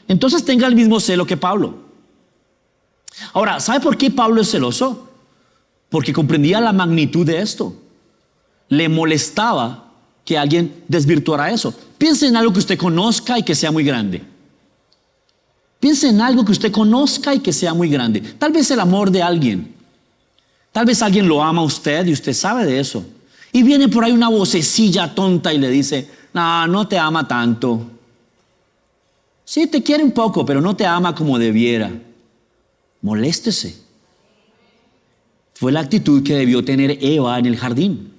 Entonces tenga el mismo celo que Pablo. Ahora, ¿sabe por qué Pablo es celoso? Porque comprendía la magnitud de esto. Le molestaba que alguien desvirtuara eso. Piense en algo que usted conozca y que sea muy grande. Piense en algo que usted conozca y que sea muy grande. Tal vez el amor de alguien. Tal vez alguien lo ama a usted y usted sabe de eso. Y viene por ahí una vocecilla tonta y le dice, no te ama tanto. Sí, te quiere un poco, pero no te ama como debiera. Moléstese. Fue la actitud que debió tener Eva en el jardín.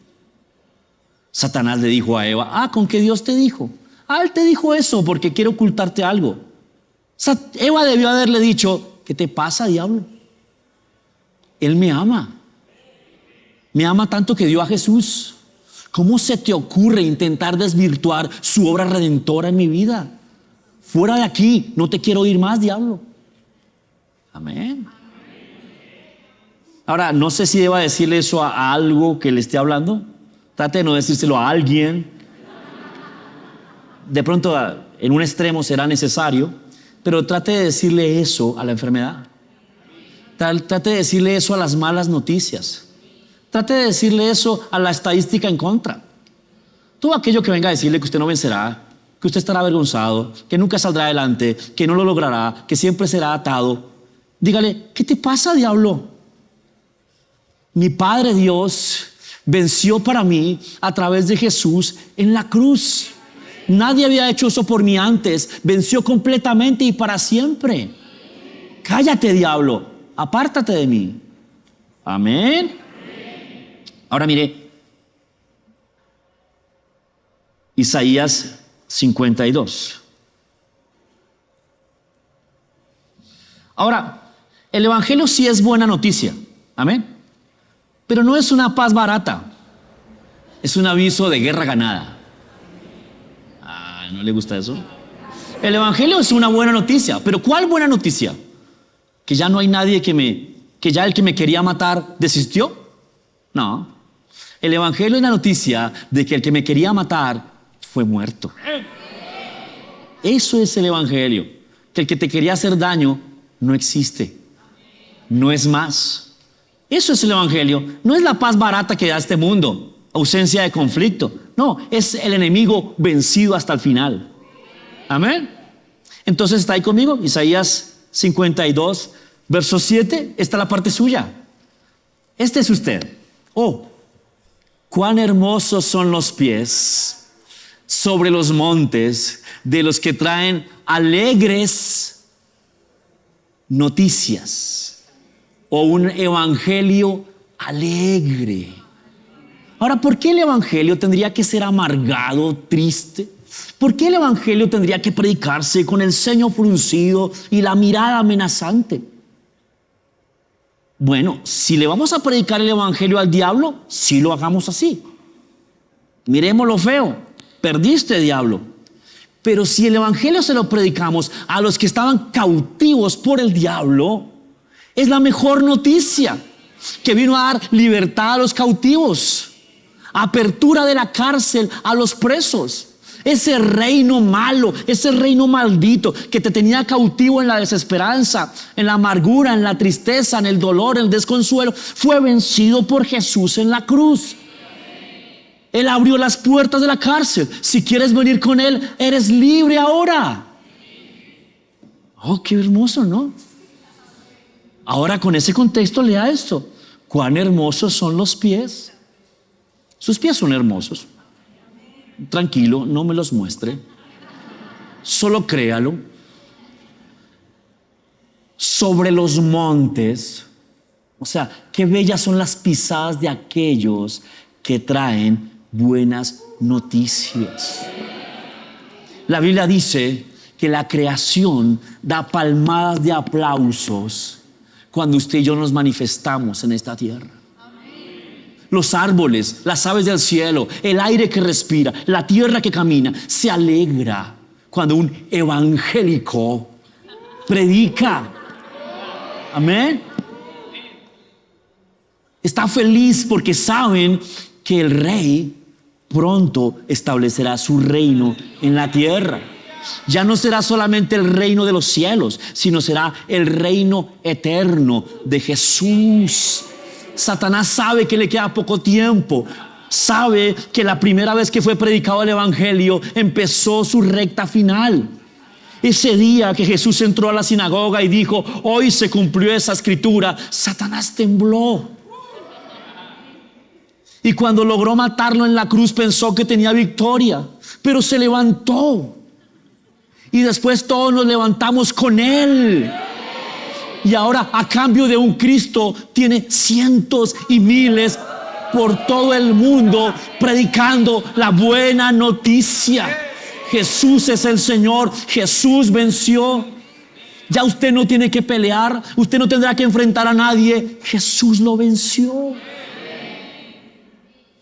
Satanás le dijo a Eva, ¿con qué Dios te dijo? Él te dijo eso porque quiere ocultarte algo. Eva debió haberle dicho, ¿qué te pasa, diablo? Él me ama. Me ama tanto que dio a Jesús. ¿Cómo se te ocurre intentar desvirtuar su obra redentora en mi vida? Fuera de aquí, no te quiero oír más, diablo. Amén. Ahora, no sé si deba decirle eso a algo que le esté hablando. Trate de no decírselo a alguien. De pronto, en un extremo será necesario, pero trate de decirle eso a la enfermedad. Trate de decirle eso a las malas noticias. Trate de decirle eso a la estadística en contra. Todo aquello que venga a decirle que usted no vencerá, que usted estará avergonzado, que nunca saldrá adelante, que no lo logrará, que siempre será atado. Dígale, ¿qué te pasa, diablo? Mi Padre Dios venció para mí a través de Jesús en la cruz. Nadie había hecho eso por mí antes. Venció completamente y para siempre. Cállate, diablo. Apártate de mí. Amén. Ahora mire, Isaías 52. Ahora, el evangelio sí es buena noticia. Amén. Pero no es una paz barata. Es un aviso de guerra ganada. ¿No le gusta eso? El evangelio es una buena noticia. ¿Pero cuál buena noticia? Que ya no hay nadie que ya el que me quería matar desistió. No. El evangelio es la noticia de que el que me quería matar fue muerto. Eso es el evangelio. Que el que te quería hacer daño no existe. No es más. Eso es el evangelio. No es la paz barata que da este mundo, ausencia de conflicto. No, es el enemigo vencido hasta el final. Amén. Entonces, ¿está ahí conmigo? Isaías 52, verso 7. Esta es la parte suya. Este es usted. Oh, cuán hermosos son los pies sobre los montes de los que traen alegres noticias, o un evangelio alegre. Ahora, ¿por qué el evangelio tendría que ser amargado, triste? ¿Por qué el evangelio tendría que predicarse con el ceño fruncido y la mirada amenazante? Bueno, si le vamos a predicar el evangelio al diablo, sí lo hagamos así. Miremos lo feo. Perdiste, diablo. Pero si el evangelio se lo predicamos a los que estaban cautivos por el diablo, es la mejor noticia, que vino a dar libertad a los cautivos, apertura de la cárcel a los presos. Ese reino malo, ese reino maldito que te tenía cautivo en la desesperanza, en la amargura, en la tristeza, en el dolor, en el desconsuelo, fue vencido por Jesús en la cruz. Él abrió las puertas de la cárcel. Si quieres venir con Él, eres libre ahora. Oh, qué hermoso, ¿no? Ahora, con ese contexto, lea esto. Cuán hermosos son los pies. Sus pies son hermosos. Tranquilo, no me los muestre. Solo créalo. Sobre los montes. O sea, qué bellas son las pisadas de aquellos que traen buenas noticias. La Biblia dice que la creación da palmadas de aplausos cuando usted y yo nos manifestamos en esta tierra. Los árboles, las aves del cielo, el aire que respira, la tierra que camina, se alegra cuando un evangélico predica. Amén. Está feliz porque saben que el rey pronto establecerá su reino en la tierra. Ya no será solamente el reino de los cielos, sino será el reino eterno de Jesús. Satanás sabe que le queda poco tiempo. Sabe que la primera vez que fue predicado el evangelio empezó su recta final. Ese día que Jesús entró a la sinagoga y dijo: hoy se cumplió esa escritura, Satanás tembló. Y cuando logró matarlo en la cruz pensó que tenía victoria, pero se levantó. Y después todos nos levantamos con Él. Y ahora, a cambio de un Cristo, tiene cientos y miles por todo el mundo predicando la buena noticia. Jesús es el Señor. Jesús venció. Ya usted no tiene que pelear. Usted no tendrá que enfrentar a nadie. Jesús lo venció.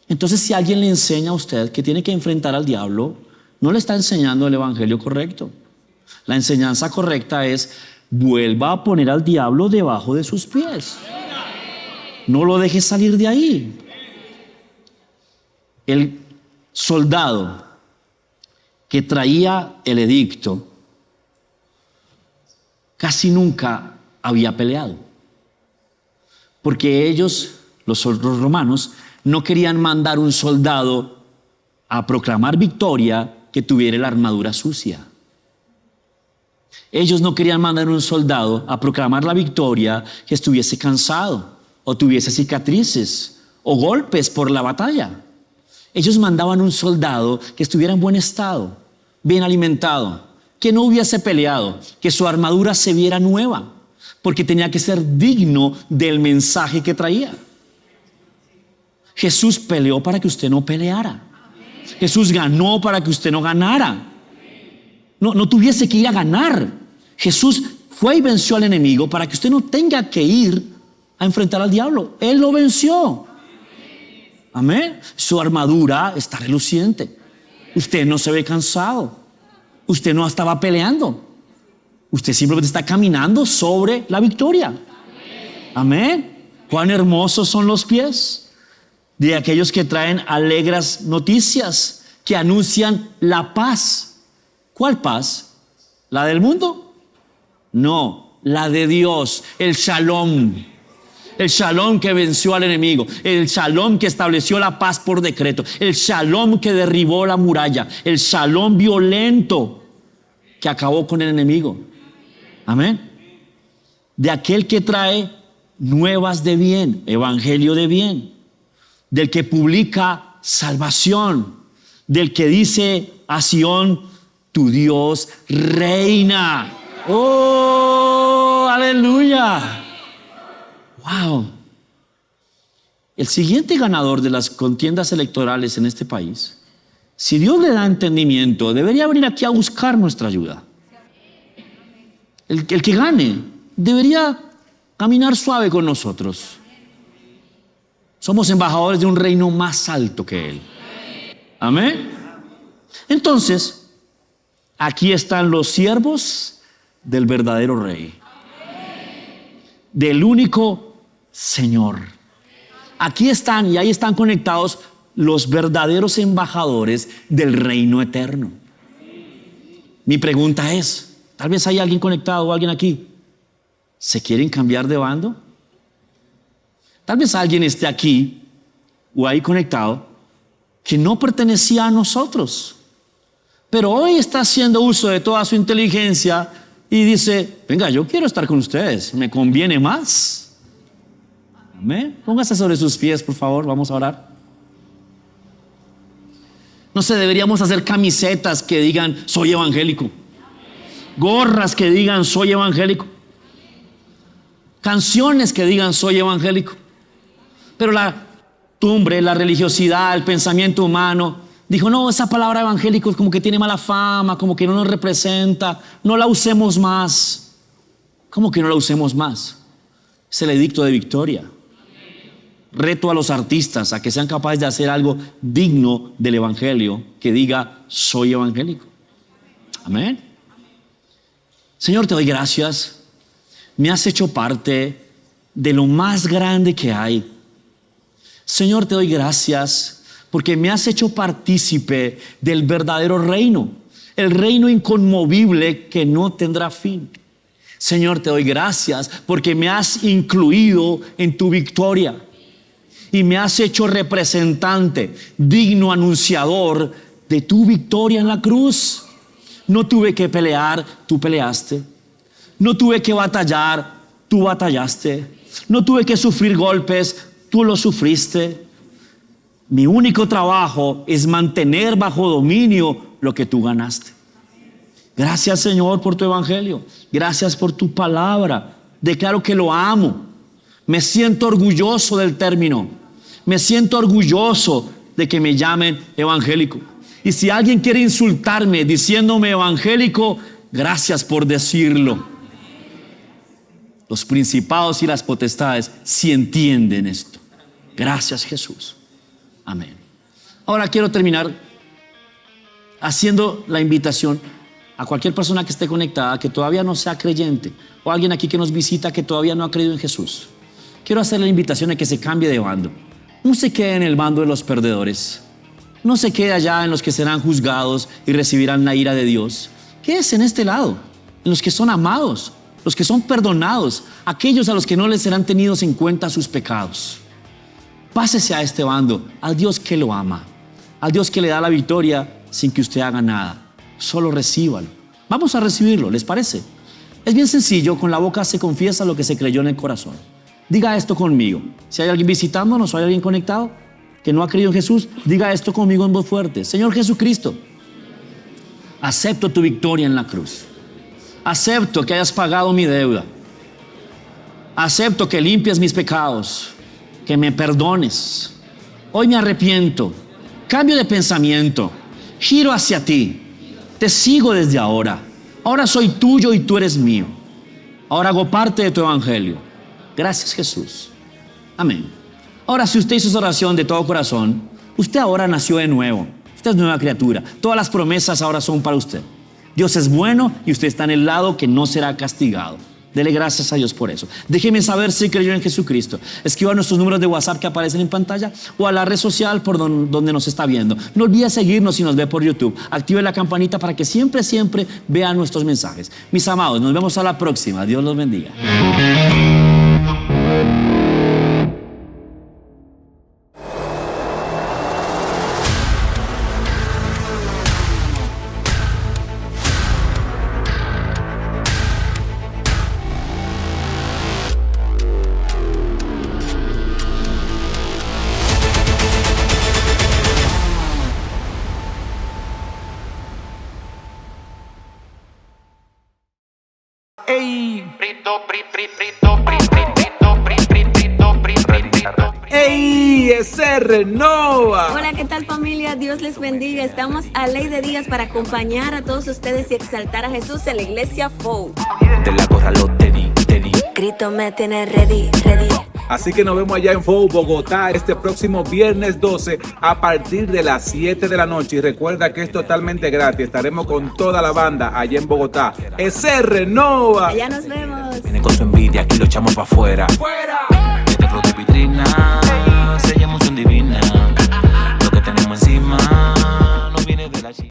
Entonces, si alguien le enseña a usted que tiene que enfrentar al diablo, no le está enseñando el evangelio correcto. La enseñanza correcta es: vuelva a poner al diablo debajo de sus pies. No lo deje salir de ahí. El soldado que traía el edicto casi nunca había peleado, porque ellos, los romanos, no querían mandar un soldado a proclamar victoria que tuviera la armadura sucia. Ellos no querían mandar un soldado a proclamar la victoria que estuviese cansado o tuviese cicatrices o golpes por la batalla. Ellos mandaban un soldado que estuviera en buen estado, bien alimentado, que no hubiese peleado, que su armadura se viera nueva, porque tenía que ser digno del mensaje que traía. Jesús peleó para que usted no peleara. Jesús ganó para que usted no ganara. No tuviese que ir a ganar. Jesús fue y venció al enemigo para que usted no tenga que ir a enfrentar al diablo. Él lo venció. Amén. Su armadura está reluciente. Usted no se ve cansado. Usted no estaba peleando. Usted simplemente está caminando sobre la victoria. Amén. Cuán hermosos son los pies de aquellos que traen alegres noticias, que anuncian la paz. ¿Cuál paz? ¿La del mundo? No, la de Dios, el shalom. El shalom que venció al enemigo, el shalom que estableció la paz por decreto, el shalom que derribó la muralla, el shalom violento que acabó con el enemigo. Amén. De aquel que trae nuevas de bien, evangelio de bien, del que publica salvación, del que dice a Sión, tu Dios reina. ¡Oh, aleluya! ¡Wow! El siguiente ganador de las contiendas electorales en este país, si Dios le da entendimiento, debería venir aquí a buscar nuestra ayuda. El que gane debería caminar suave con nosotros. Somos embajadores de un reino más alto que Él. Amén. Entonces, aquí están los siervos del verdadero Rey, del único Señor. Aquí están y ahí están conectados los verdaderos embajadores del reino eterno. Mi pregunta es, tal vez hay alguien conectado o alguien aquí, ¿se quieren cambiar de bando? Tal vez alguien esté aquí o ahí conectado que no pertenecía a nosotros, pero hoy está haciendo uso de toda su inteligencia y dice, venga, yo quiero estar con ustedes, me conviene más. Amén. Póngase sobre sus pies, por favor, vamos a orar. No sé, deberíamos hacer camisetas que digan, soy evangélico. Gorras que digan, soy evangélico. Canciones que digan, soy evangélico. Pero la costumbre, la religiosidad, el pensamiento humano dijo, no, esa palabra evangélico es como que tiene mala fama, como que no nos representa, no la usemos más. ¿Cómo que no la usemos más? Es el edicto de victoria. Reto a los artistas a que sean capaces de hacer algo digno del evangelio, que diga, soy evangélico. Amén. Señor, te doy gracias. Me has hecho parte de lo más grande que hay. Señor, te doy gracias porque me has hecho partícipe del verdadero reino, el reino inconmovible que no tendrá fin. Señor, te doy gracias porque me has incluido en tu victoria y me has hecho representante, digno anunciador de tu victoria en la cruz. No tuve que pelear, tú peleaste. No tuve que batallar, tú batallaste. No tuve que sufrir golpes, tú los sufriste. Mi único trabajo es mantener bajo dominio lo que tú ganaste. Gracias, Señor, por tu evangelio. Gracias por tu palabra. Declaro que lo amo. Me siento orgulloso del término. Me siento orgulloso de que me llamen evangélico. Y si alguien quiere insultarme diciéndome evangélico, gracias por decirlo. Los principados y las potestades sí entienden esto. Gracias, Jesús. Amén. Ahora quiero terminar haciendo la invitación a cualquier persona que esté conectada, que todavía no sea creyente, o alguien aquí que nos visita que todavía no ha creído en Jesús. Quiero hacer la invitación a que se cambie de bando. No se quede en el bando de los perdedores. No se quede allá en los que serán juzgados y recibirán la ira de Dios. Quédese en este lado, en los que son amados, los que son perdonados, aquellos a los que no les serán tenidos en cuenta sus pecados. Pásese a este bando, al Dios que lo ama, al Dios que le da la victoria sin que usted haga nada. Solo recíbalo. Vamos a recibirlo, ¿les parece? Es bien sencillo, con la boca se confiesa lo que se creyó en el corazón. Diga esto conmigo. Si hay alguien visitándonos o hay alguien conectado que no ha creído en Jesús, diga esto conmigo en voz fuerte. Señor Jesucristo, acepto tu victoria en la cruz. Acepto que hayas pagado mi deuda. Acepto que limpies mis pecados, que me perdones. Hoy me arrepiento, cambio de pensamiento, giro hacia ti. Te sigo desde ahora. Ahora soy tuyo y tú eres mío. Ahora hago parte de tu evangelio. Gracias, Jesús. Amén. Ahora, si usted hizo esa oración de todo corazón, usted ahora nació de nuevo. Usted es nueva criatura. Todas las promesas ahora son para usted. Dios es bueno y usted está en el lado que no será castigado. Dele gracias a Dios por eso. Déjeme saber si creyó en Jesucristo. Escriba nuestros números de WhatsApp que aparecen en pantalla o a la red social por donde nos está viendo. No olvide seguirnos si nos ve por YouTube. Active la campanita para que siempre vea nuestros mensajes. Mis amados, nos vemos a la próxima. Dios los bendiga. ¡Ey! ¡Se renova! Hola, ¿qué tal, familia? Dios les bendiga. Estamos a ley de días para acompañar a todos ustedes y exaltar a Jesús en la iglesia FOU. De la gorra lo te di. Cristo me tiene ready. Así que nos vemos allá en FOU, Bogotá, este próximo viernes 12 a partir de las 7 de la noche. Y recuerda que es totalmente gratis. Estaremos con toda la banda allá en Bogotá. ¡Se renova! Allá nos vemos. Viene con su envidia, aquí lo echamos para afuera. Este flow de vitrina, se llama un divina. Lo que tenemos encima no viene de la China.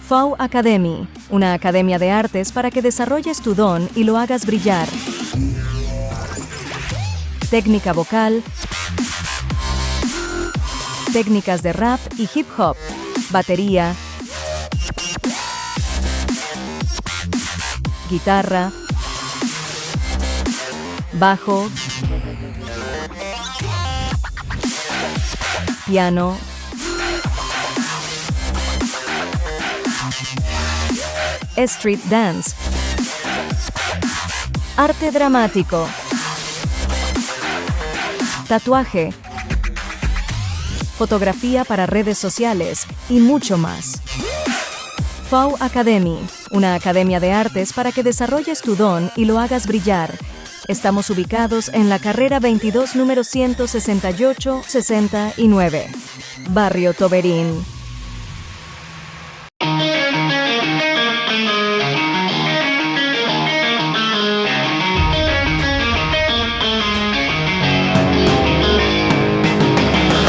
FOU Academy, una academia de artes para que desarrolles tu don y lo hagas brillar. Técnica vocal, técnicas de rap y hip hop, batería, guitarra, bajo, piano, street dance, arte dramático, tatuaje, fotografía para redes sociales y mucho más. FOU Academy, una academia de artes para que desarrolles tu don y lo hagas brillar. Estamos ubicados en la carrera 22, número 168-69, Barrio Toberín.